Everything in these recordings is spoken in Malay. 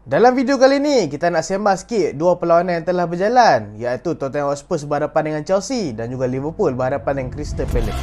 Dalam video kali ni, kita nak sembang sikit dua perlawanan yang telah berjalan, iaitu Tottenham Hotspur berhadapan dengan Chelsea dan juga Liverpool berhadapan dengan Crystal Palace.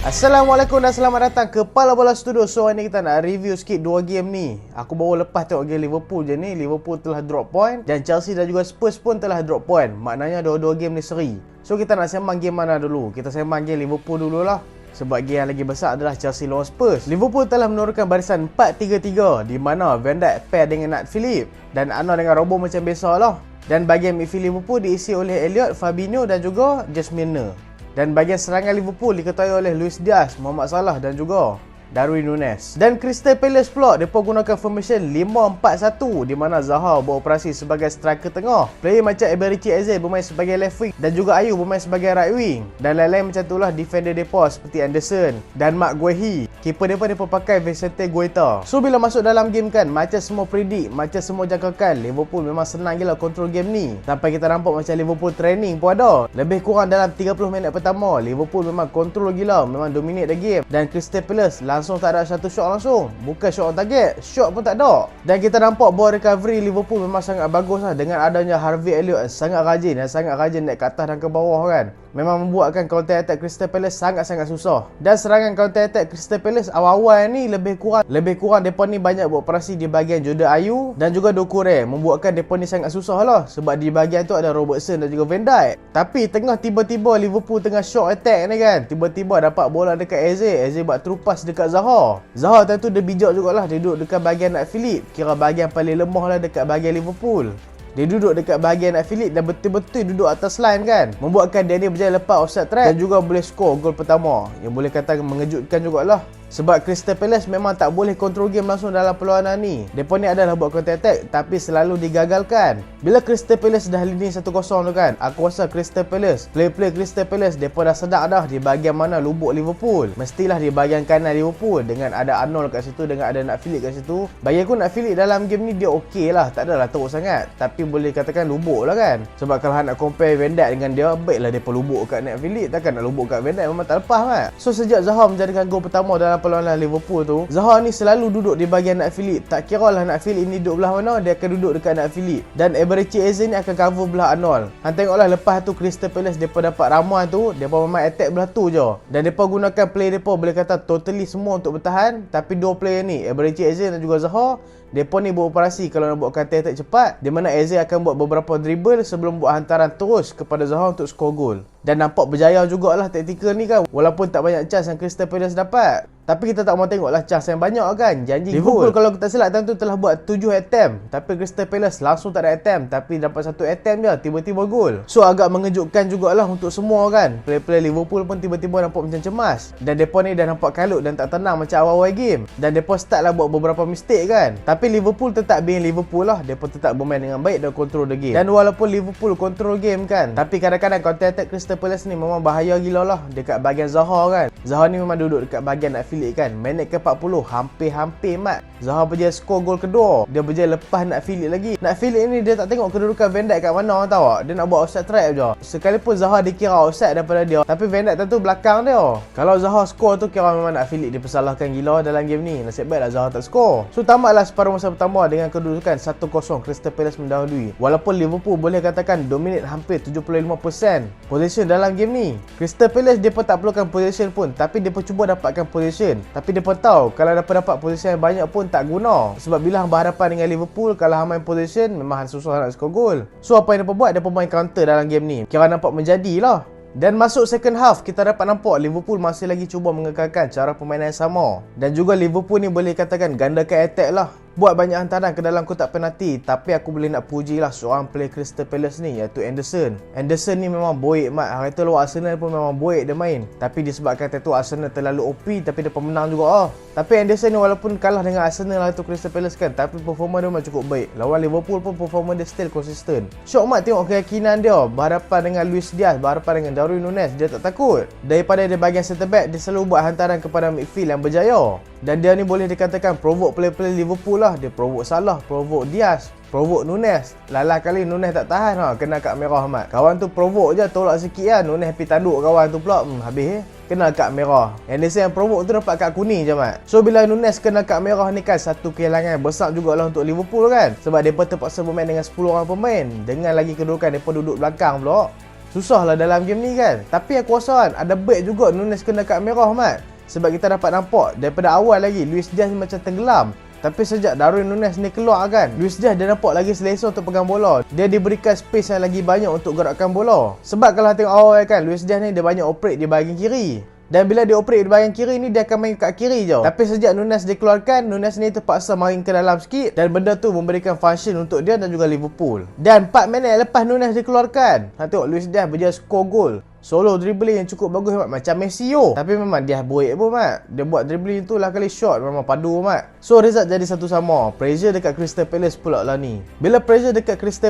Assalamualaikum dan selamat datang ke Pala Bola Studio. So hari ni kita nak review sikit dua game ni. Aku baru lepas tengok game Liverpool je ni. Liverpool telah drop point dan Chelsea dan juga Spurs pun telah drop point. Maknanya dua-dua game ni seri. So kita nak sembang game mana dulu? Kita sembang game Liverpool dululah. Sebab game yang lagi besar adalah Chelsea lawan Spurs. Liverpool telah menurunkan barisan 4-3-3 di mana Van Dijk pair dengan Nat Phillips dan Arnold dengan Robbo macam biasa lah. Dan bahagian midfield Liverpool diisi oleh Elliot, Fabinho dan juga James Milner. Dan bahagian serangan Liverpool diketuai oleh Luis Diaz, Mohamed Salah dan juga Darwin Núñez. Dan Crystal Palace pula, mereka gunakan formation 5-4-1 di mana Zaha beroperasi sebagai striker tengah. Player macam Eberechi Eze bermain sebagai left wing dan juga Ayew bermain sebagai right wing. Dan lain-lain macam itulah defender mereka seperti Anderson dan Mark Guehi. Keeper mereka pakai Vicente Guaita. So bila masuk dalam game kan, macam semua predict, macam semua jangkakan, Liverpool memang senang gila control game ni. Sampai kita nampak macam Liverpool training pun ada. Lebih kurang dalam 30 minit pertama, Liverpool memang control gila, memang dominate the game. Dan Crystal Palace langsung tak ada satu shot langsung. Bukan shot on target, shot pun tak ada. Dan kita nampak ball recovery Liverpool memang sangat bagus lah. Dengan adanya Harvey Elliott sangat rajin naik ke atas dan ke bawah kan. Memang membuatkan counter attack Crystal Palace sangat-sangat susah. Dan serangan counter attack Crystal Palace awal-awal ni lebih kurang depa ni banyak beroperasi di bahagian Jordan Ayew dan juga Doucouré, membuatkan depa ni sangat susah lah. Sebab di bahagian tu ada Robertson dan juga Van Dijk. Tapi tengah tiba-tiba Liverpool tengah short attack ni kan, tiba-tiba dapat bola dekat Eze buat true pass dekat Zaha. Zaha tentu dia bijak jugalah, dia duduk dekat bahagian Nat Phillips, kira bahagian paling lemah lah dekat bahagian Liverpool. Dia duduk dekat bahagian Nat Phillips dan betul-betul duduk atas line kan, membuatkan dia ni berjaya lepas offside trap dan juga boleh skor gol pertama, yang boleh katakan mengejutkan jugalah. Sebab Crystal Palace memang tak boleh control game langsung dalam perlawanan ni. Mereka ni adalah buat counter attack tapi selalu digagalkan. Bila Crystal Palace dah leading 1-0 tu kan, aku rasa Crystal Palace, play Crystal Palace, mereka dah sedar dah di bahagian mana lubuk Liverpool. Mestilah di bahagian kanan Liverpool, dengan ada Arnold kat situ, dengan ada Nat Phillips kat situ. Bagi aku Nat Phillips dalam game ni dia okey lah, tak adalah teruk sangat, tapi boleh katakan lubuk lah kan. Sebab kalau nak compare Van Dijk dengan dia, baiklah dia lubuk kat Nat Phillips, takkan nak lubuk kat Van Dijk, memang tak lepas kan. So sejak Zaha menjadikan gol pertama dalam perlawanan Liverpool tu, Zaha ni selalu duduk di bahagian Nat Phillips. Tak kira lah Nat Phillips ni duduk belah mana, dia akan duduk dekat Nat Phillips. Dan Eberechi Eze ni akan cover belah Arnold. Hang tengoklah lepas tu Crystal Palace depa dapat ramuan tu, depa memang attack belah tu je. Dan depa gunakan play depa boleh kata totally semua untuk bertahan. Tapi dua player ni, Eberechi Eze dan juga Zaha, depa ni beroperasi kalau nak buat counter attack cepat, di mana Eze akan buat beberapa dribble sebelum buat hantaran terus kepada Zaha untuk skor gol. Dan nampak berjaya jugalah taktikal ni kan, walaupun tak banyak chance yang Crystal Palace dapat. Tapi kita tak mau tengoklah chance yang banyak kan, janji Liverpool goal. Kalau kita silap tentu telah buat 7 attempt, tapi Crystal Palace langsung tak ada attempt, tapi dapat satu attempt je, tiba-tiba gol. So agak mengejutkan jugalah untuk semua kan. Play Liverpool pun tiba-tiba nampak macam cemas. Dan depa ni dah nampak kalut dan tak tenang macam awal-awal game. Dan depa start lah buat beberapa mistake kan. Tapi Liverpool tetap being Liverpool lah, depa tetap bermain dengan baik dan control the game. Dan walaupun Liverpool control game kan, tapi kadang-kadang counter attack Crystal Palace ni memang bahaya gila lah dekat bahagian Zaha kan. Zaha ni memang duduk dekat bahagian Nat Phillips kan. Minit ke 40 hampir mat Zaha berjaya skor gol kedua. Dia berjaya lepas Nat Phillips lagi. Nat Phillips ni dia tak tengok kedudukan Van Dijk kat mana tahu tak. Dia nak buat offside trap je. Sekalipun Zaha dikira offside daripada dia, tapi Van Dijk tentu belakang dia. Kalau Zaha skor tu kira memang Nat Phillips dipersalahkan gila dalam game ni. Nasib baiklah Zaha tak skor. So tamatlah separuh masa pertama dengan kedudukan 1-0 Crystal Palace mendahului. Walaupun Liverpool boleh katakan dominate hampir 75% position dalam game ni. Crystal Palace depa tak perlukan position pun, tapi depa cuba dapatkan position. Tapi depa tahu kalau dapat position yang banyak pun tak guna. Sebab bila hang berhadapan dengan Liverpool, kalau hang main position memang susah nak skor gol. So apa yang depa buat, depa main counter dalam game ni. Kira nampak menjadilah. Dan masuk second half, kita dapat nampak Liverpool masih lagi cuba mengekalkan cara permainan yang sama. Dan juga Liverpool ni boleh katakan gandakan attack lah, buat banyak hantaran ke dalam kotak penalti. Tapi aku boleh nak puji lah seorang player Crystal Palace ni, iaitu Anderson. Anderson ni memang boik mat. Hari tu lawan Arsenal pun memang boik dia main. Tapi disebabkan tu Arsenal terlalu OP, tapi dia pemenang juga Tapi Anderson ni walaupun kalah dengan Arsenal lah tu Crystal Palace kan, tapi performa dia memang cukup baik. Lawan Liverpool pun performa dia still konsisten. Syok mat tengok keyakinan dia berhadapan dengan Luis Diaz, berhadapan dengan Darwin Núñez. Dia tak takut. Daripada dia bahagian centre back, dia selalu buat hantaran kepada midfield yang berjaya. Dan dia ni boleh dikatakan provoke player-player Liverpool lah. Dia provoke Salah, provoke Diaz, provoke Nunes. Lalah kali Nunes tak tahan kena kad merah mat. Kawan tu provoke je, tolak sikit kan. Nunes pergi tanduk kawan tu pula. Habis kena kad merah. Henderson yang provoke tu dapat kad kuning je mat. So bila Nunes kena kad merah ni kan satu kehilangan besar jugalah untuk Liverpool kan. Sebab mereka terpaksa bermain dengan 10 orang pemain. Dengan lagi kedudukan mereka duduk belakang pula. Susah lah dalam game ni kan. Tapi aku rasa kan ada baik juga Nunes kena kad merah mat. Sebab kita dapat nampak daripada awal lagi Luis Diaz ni macam tenggelam. Tapi sejak Darwin Nunes ni keluar kan, Luis Diaz dia nampak lagi selesa untuk pegang bola. Dia diberikan space yang lagi banyak untuk gerakkan bola. Sebab kalau tengok awal kan, Luis Diaz ni dia banyak operate di bahagian kiri. Dan bila dia operate di bahagian kiri ni, dia akan main kat kiri je. Tapi sejak Nunes dikeluarkan, Nunes ni terpaksa main ke dalam sikit. Dan benda tu memberikan function untuk dia dan juga Liverpool. Dan 4 minit lepas Nunes dikeluarkan, tengok Luis Diaz berjaya score gol. Solo dribbling yang cukup bagus macam Messi yo. Tapi memang dia buik pun mat. Dia buat dribbling tu lah kali shot memang padu mat. So result jadi 1-1. Pressure dekat Crystal Palace pula lah ni. Bila pressure dekat Crystal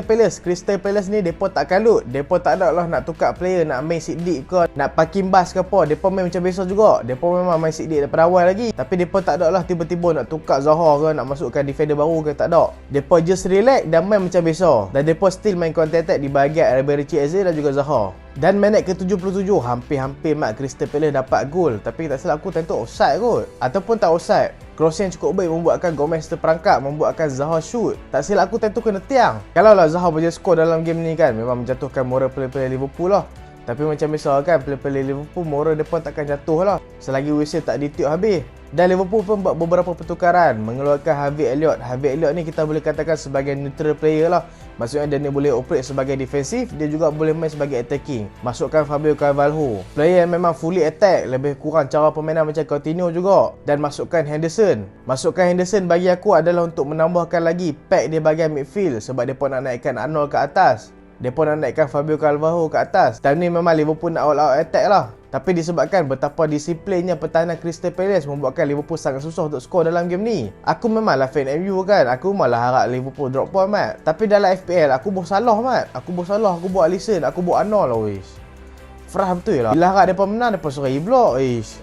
Palace ni depa tak kalut. Depa tak ada lah nak tukar player, nak main sidik ke, nak parking bus ke apa. Depa main macam biasa juga. Depa memang main sidik daripada awal lagi. Tapi depa tak ada lah tiba-tiba nak tukar Zaha ke, nak masukkan defender baru ke, tak ada. Depa just relax dan main macam biasa. Dan depa still main counter attack di bahagian Ribery Eze dan juga Zaha. Dan minit ke-77 hampir-hampir mat Crystal Palace dapat gol. Tapi tak salah aku tentu offside kot. Ataupun tak offside. Crossing cukup baik membuatkan Gomez terperangkap, membuatkan Zaha shoot. Tak silap aku tentu kena tiang. Kalau lah Zaha boleh skor dalam game ni kan, memang menjatuhkan moral player-player Liverpool lah. Tapi macam biasa kan, player-player Liverpool moral mereka takkan jatuh lah selagi whistle tak ditiup habis. Dan Liverpool pun buat beberapa pertukaran, mengeluarkan Harvey Elliott. Harvey Elliott ni kita boleh katakan sebagai neutral player lah. Maksudnya dia ni boleh operate sebagai defensif, dia juga boleh main sebagai attacking. Masukkan Fabio Carvalho, player yang memang fully attack, lebih kurang cara permainan macam Coutinho juga. Dan masukkan Henderson. Masukkan Henderson bagi aku adalah untuk menambahkan lagi pack di bahagian midfield. Sebab dia pun nak naikkan Arnold ke atas, dia pun nak naikkan Fabio Carvalho ke atas. Time ni memang Liverpool nak all-out attack lah. Tapi disebabkan betapa disiplinnya pertahanan Crystal Palace membuatkan Liverpool sangat susah untuk skor dalam game ni. Aku memanglah fan MU kan. Aku malah harap Liverpool drop point mat. Tapi dalam FPL aku buat salah mat. Aku buat salah, aku buat Alisson, aku buat Arnold lah wish. Frah betul lah. Bila harap mereka menang, mereka suruh block wish.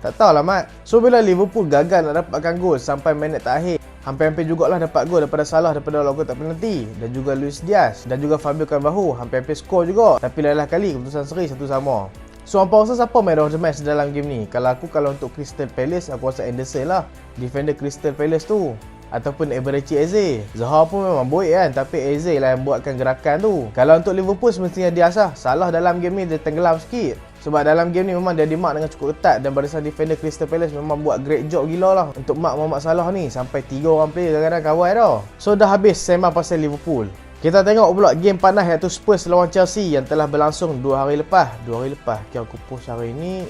Tak tahulah mat. So bila Liverpool gagal nak dapatkan gol sampai minit terakhir, hampir-hampir jugalah dapat gol daripada Salah daripada lawan kotak penalti. Dan juga Luis Diaz dan juga Fabio Carvalho hampir-hampir skor juga. Tapi lain kali keputusan seri 1-1. So apa rasa siapa man of the match dalam game ni? Kalau untuk Crystal Palace, aku rasa Anderson lah, defender Crystal Palace tu. Ataupun Ribery Eze. Zaha pun memang baik kan, tapi Eze lah yang buatkan gerakan tu. Kalau untuk Liverpool semestinya Diaz lah. Salah dalam game ni dia tenggelam sikit. Sebab dalam game ni memang dia dimark dengan cukup ketat. Dan barisan defender Crystal Palace memang buat great job gila lah untuk mark Mohamed Salah ni. Sampai 3 orang player kadang-kadang kawal dah. So dah habis sembang pasal Liverpool. Kita tengok pula game panas iaitu Spurs lawan Chelsea yang telah berlangsung 2 hari lepas. 2 hari lepas. Kira aku post hari ni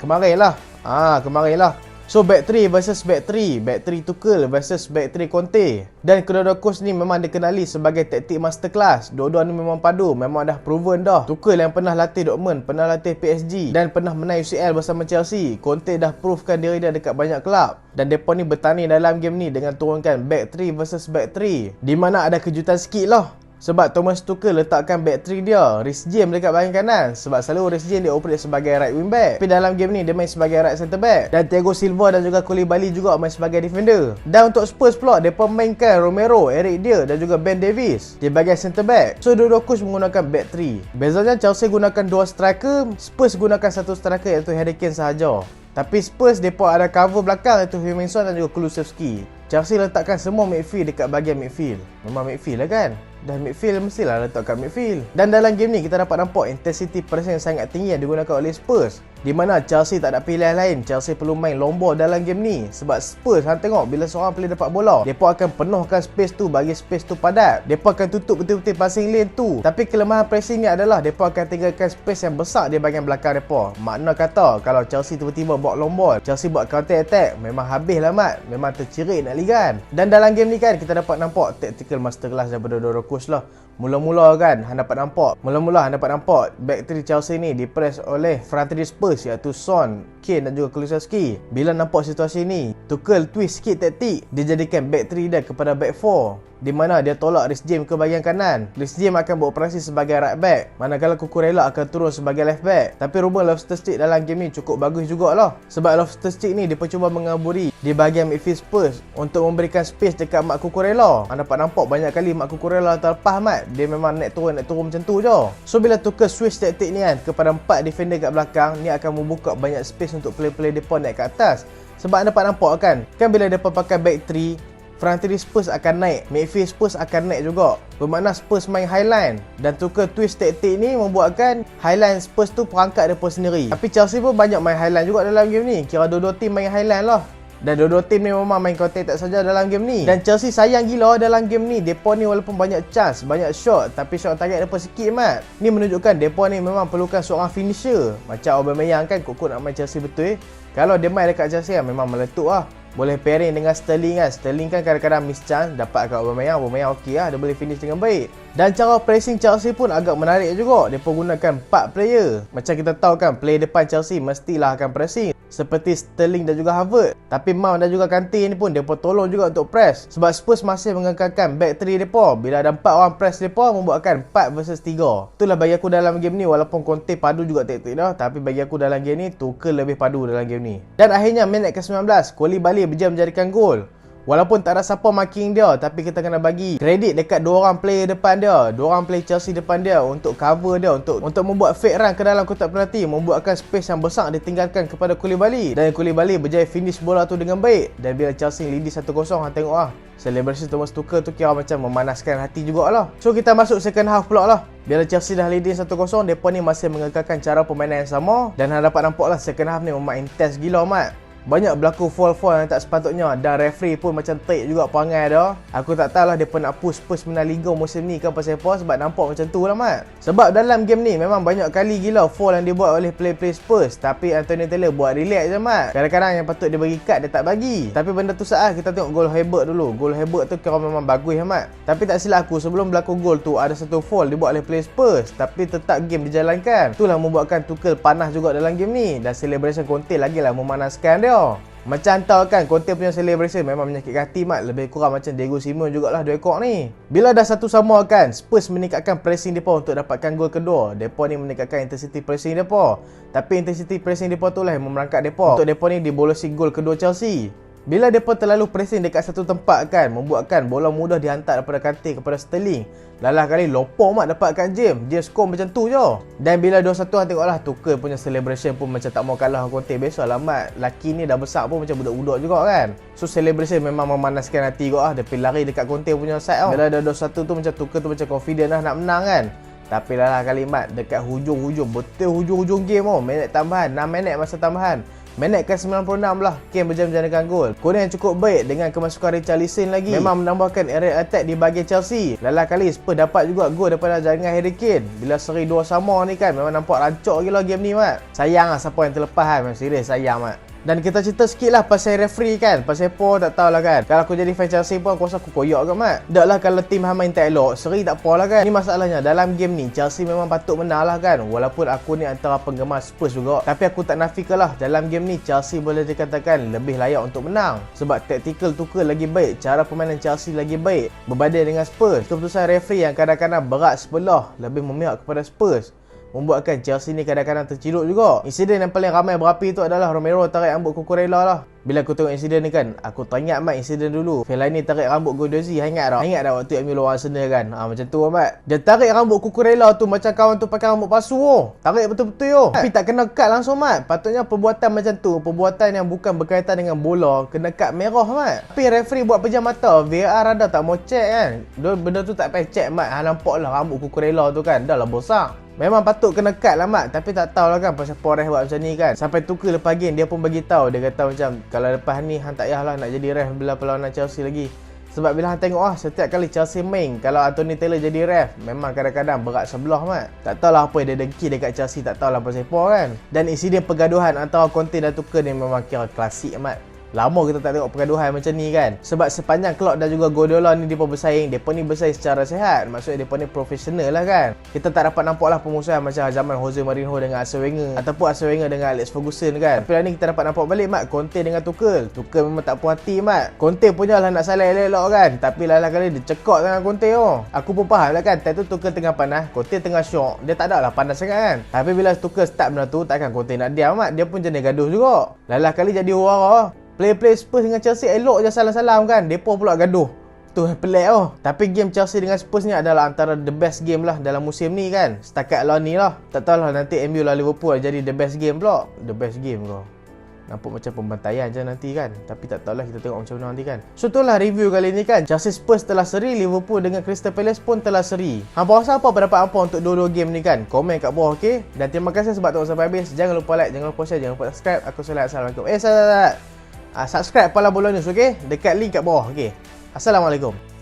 kemarin lah. Kemarin lah. So back 3 versus back 3. Back 3 Tuchel versus back 3 Conte. Dan kedua-dua coach ni memang dikenali sebagai taktik masterclass. Dua-dua ni memang padu, memang dah proven dah. Tuchel yang pernah latih Dortmund, pernah latih PSG dan pernah menang UCL bersama Chelsea. Conte dah provekan diri dia dekat banyak kelab. Dan mereka ni bertanding dalam game ni dengan turunkan back 3 versus back 3. Di mana ada kejutan sikit lah. Sebab Thomas Tuchel letakkan back 3 dia, Reece James dekat bahagian kanan. Sebab selalu Reece James dia operate sebagai right wing back. Tapi dalam game ni dia main sebagai right centre back. Dan Thiago Silva dan juga Koulibaly juga main sebagai defender. Dan untuk Spurs pula, mereka mainkan Romero, Eric Dier dan juga Ben Davies di bahagian centre back. So dua-dua coach menggunakan back 3. Bezanya Chelsea gunakan 2 striker, Spurs gunakan 1 striker iaitu Harry Kane sahaja. Tapi Spurs mereka ada cover belakang iaitu Huminson dan juga Kulusevski. Chelsea letakkan semua midfield dekat bahagian midfield. Memang midfield lah kan. Dan midfield mestilah letak kat midfield. Dan dalam game ni kita dapat nampak intensity pressing yang sangat tinggi yang digunakan oleh Spurs. Di mana Chelsea tak ada pilihan lain. Chelsea perlu main long ball dalam game ni. Sebab Spurs, hang tengok bila seorang player dapat bola, mereka akan penuhkan space tu, bagi space tu padat. Mereka akan tutup betul-betul passing lane tu. Tapi kelemahan pressing ni adalah mereka akan tinggalkan space yang besar di bahagian belakang mereka. Makna kata kalau Chelsea tiba-tiba buat long ball, Chelsea buat counter attack, memang habis lah mat. Memang tercirit nak ligan. Dan dalam game ni kan kita dapat nampak tactical masterclass daripada dua coach lah. Mula-mula hang dapat nampak back 3 Chelsea ni dipress oleh front 3 Spurs Spurs iaitu Son, Kane dan juga Kulusevski. Bila nampak situasi ni, Tuchel twist sikit taktik. Dia jadikan back 3 dia kepada back 4, di mana dia tolak Reece James ke bahagian kanan. Reece James akan beroperasi sebagai right back, manakala Cucurella akan turun sebagai left back. Tapi Ruben Loftus-Cheek dalam game ni cukup bagus jugalah. Sebab Loftus-Cheek ni dia cuba mengaburi di bahagian midfield Spurs untuk memberikan space dekat Marc Cucurella. Anda dapat nampak banyak kali Marc Cucurella terlepas mat. Dia memang naik turun macam tu je. So bila Tuchel switch taktik ni kan kepada 4 defender kat belakang, ni akan membuka banyak space untuk player-player depan naik ke atas. Sebab anda dapat nampak kan bila depa pakai back 3, front 3 Spurs akan naik, midfield Spurs akan naik juga. Bermakna Spurs main highline, dan Tuchel twist taktik ni membuatkan highline Spurs tu perangkat depa sendiri. Tapi Chelsea pun banyak main highline juga dalam game ni. Kira dua-dua tim main highline lah. Dan dua-dua tim ni memang main counter attack saja dalam game ni. Dan Chelsea sayang gila dalam game ni. Depa ni walaupun banyak chance, banyak shot, tapi shot target depa sikit mat. Ni menunjukkan depa ni memang perlukan seorang finisher. Macam Aubameyang kan, kok nak main Chelsea betul. Kalau dia main dekat Chelsea memang meletup lah. Boleh pairing dengan Sterling kan. Sterling kan kadang-kadang miss chance, dapat kat Aubameyang okey lah, dia boleh finish dengan baik. Dan cara pressing Chelsea pun agak menarik juga. Dia pun gunakan 4 player. Macam kita tahu kan, player depan Chelsea mestilah akan pressing, seperti Sterling dan juga Havertz. Tapi Mount dan juga Kante ni pun depa tolong juga untuk press. Sebab Spurs masih mengekalkan back 3 depa. Bila ada 4 orang press depa, membuatkan 4 versus 3. Itulah bagi aku dalam game ni. Walaupun Conte padu juga taktik dah, tapi bagi aku dalam game ni Tuchel lebih padu dalam game ni. Dan akhirnya minit ke-19, Koulibaly berjaya menjadikan gol. Walaupun tak ada siapa marking dia, tapi kita kena bagi kredit dekat 2 orang player depan dia, 2 orang player Chelsea depan dia untuk cover dia, untuk membuat fake run ke dalam kotak penalti, membuatkan space yang besar ditinggalkan kepada Koulibaly. Dan Koulibaly berjaya finish bola tu dengan baik. Dan bila Chelsea lead 1-0, hang tengok lah, selebrasi Thomas Tuchel tu kira macam memanaskan hati jugalah. So kita masuk second half pula lah. Bila Chelsea dah leading 1-0, mereka ni masih mengekalkan cara permainan yang sama. Dan hang dapat nampak lah second half ni memang intense gila mat. Banyak berlaku fall-fall yang tak sepatutnya, dan referee pun macam take juga perangai dah. Aku tak tahulah dia pun nak push Spurs menang Liga musim ni ke pasal apa, sebab nampak macam tu lah mat. Sebab dalam game ni memang banyak kali gila fall yang dibuat oleh player-player Spurs, tapi Anthony Taylor buat relax je mat. Kadang-kadang yang patut dia bagi kad dia tak bagi. Tapi benda tu saat kita tengok gol Havertz dulu. Gol Havertz tu kira memang bagus mat. Tapi tak silap aku, sebelum berlaku gol tu ada satu fall dibuat oleh player Spurs, tapi tetap game dijalankan. Itulah membuatkan Tuchel panas juga dalam game ni. Dan celebration Conte lagilah memanaskan dia. Macam tahu kan, Conte punya celebration memang menyakitkan hati mat. Lebih kurang macam Diego Simeone jugalah dua ekor ni. Bila dah 1-1 kan, Spurs meningkatkan pressing depa untuk dapatkan gol kedua. Depa ni meningkatkan intensity pressing depa. Tapi intensity pressing depa tu lah yang memerangkap depa untuk depa ni dibolosi gol kedua Chelsea. Bila depa terlalu pressing dekat satu tempat kan, membuatkan bola mudah dihantar daripada Kante kepada Sterling. Lalah kali lopor mat dapatkan James. Dia skor macam tu je. Dan bila 2-1 tengoklah Tuchel punya celebration pun macam tak mau kalah Conte. Biasalah mat, laki ni dah besar pun macam budak-budak juga kan. So celebration memang memanaskan hati juga lah. Dia pergi lari dekat Conte punya side tau. Bila dah 2-1 tu macam Tuchel tu macam confident lah nak menang kan. Tapi lalah kali mat, dekat hujung-hujung, betul hujung-hujung game tau, minit tambahan, 6 minit masa tambahan, minit ke-96 lah, Kane berjaya menjadikan gol. Gol yang cukup baik dengan kemasukan Richarlison lagi, memang menambahkan area attack di bahagian Chelsea. Lalah kali Spurs dapat juga gol daripada jaringan Harry Kane. Bila seri 2-2 ni kan, memang nampak rancak gila game ni mat. Sayang lah siapa yang terlepas kan, memang serius sayang mat. Dan kita cerita sikit lah pasal referee kan. Pasal apa tak tahulah kan. Kalau aku jadi fan Chelsea pun aku rasa aku koyak ke mat. Tak lah kalau tim main tak elok, seri tak apa lah kan. Ni masalahnya dalam game ni Chelsea memang patut menang lah kan. Walaupun aku ni antara penggemar Spurs juga, tapi aku tak nafikan lah, dalam game ni Chelsea boleh dikatakan lebih layak untuk menang. Sebab tactical Tuchel lagi baik, cara permainan Chelsea lagi baik berbanding dengan Spurs. Keputusan referee yang kadang-kadang berat sebelah, lebih memihak kepada Spurs, membuatkan Chelsea ni kadang-kadang terciduk juga. Insiden yang paling ramai berapi tu adalah Romero tarik rambut Cucurella lah. Bila aku tengok insiden ni kan, aku teringat mat insiden dulu. Fellaini tarik rambut Guendouzi, ingat tak? Ingat tak waktu MU lawan Arsenal kan? Macam tu mat. Dia tarik rambut Cucurella tu macam kawan tu pakai rambut palsu oh. Tarik betul-betul yo. Tapi tak kena kad langsung mat. Patutnya perbuatan macam tu, perbuatan yang bukan berkaitan dengan bola, kena kad merah mat. Tapi referee buat pejam mata, VAR ada tak mau check kan? Benda tu tak payah check mat. Nampak lah rambut Cucurella tu kan, dah lah bosak. Memang patut kena cut lah mat. Tapi tak tahulah kan pasal Porres buat macam ni kan. Sampai Tuchel lepas game dia pun bagi tahu. Dia kata macam kalau lepas ni hang tak payahlah nak jadi ref bila perlawanan Chelsea lagi. Sebab bila hang tengok setiap kali Chelsea main, kalau Anthony Taylor jadi ref, memang kadang-kadang berat sebelah mat. Tak tahulah apa yang dia dengki dekat Chelsea, tak tahulah pasal apa kan. Dan insiden pergaduhan antara Conte dan Tuchel ni memang kira klasik mat. Lama kita tak tengok pergaduhan macam ni kan. Sebab sepanjang Klopp dan juga Guardiola ni mereka bersaing, mereka ni bersaing secara sihat. Maksudnya mereka ni profesional lah kan. Kita tak dapat nampak lah permusuhan macam zaman Jose Mourinho dengan Arsene Wenger, ataupun Arsene Wenger dengan Alex Ferguson kan. Tapi lah ni kita dapat nampak balik Mat, Conte dengan Tuchel. Tuchel memang tak puas hati Mat. Conte punya lah nak salah elok-elok kan. Tapi lah kali dia cekok dengan Conte Aku pun faham lah kan. Time tu Tuchel tengah panas, Conte tengah syok. Dia tak ada lah panas sangat kan. Tapi bila Tuchel start benda tu, takkan Conte nak diam Mat. Dia pun jenis gaduh juga. Lalah kali jadi huru-hara. Play Spurs dengan Chelsea elok je salam-salam kan. Depa pula gaduh. Tu pelik Tapi game Chelsea dengan Spurs ni adalah antara the best game lah dalam musim ni kan. Setakat lawan ni lah. Tak tahulah nanti MU lah Liverpool jadi the best game pula. The best game kau. Nampak macam pembantaian je nanti kan. Tapi tak tahulah, kita tengok macam mana nanti kan. So itulah review kali ni kan. Chelsea Spurs telah seri, Liverpool dengan Crystal Palace pun telah seri. Hampa rasa apa pendapat hampa untuk dua-dua game ni kan? Komen kat bawah okey. Dan terima kasih sebab tengok sampai habis. Jangan lupa like, jangan lupa share, jangan lupa subscribe. Aku Salih. Assalamualaikum. Subscribe Pala Bola News okey. Dekat link kat bawah okey. Assalamualaikum.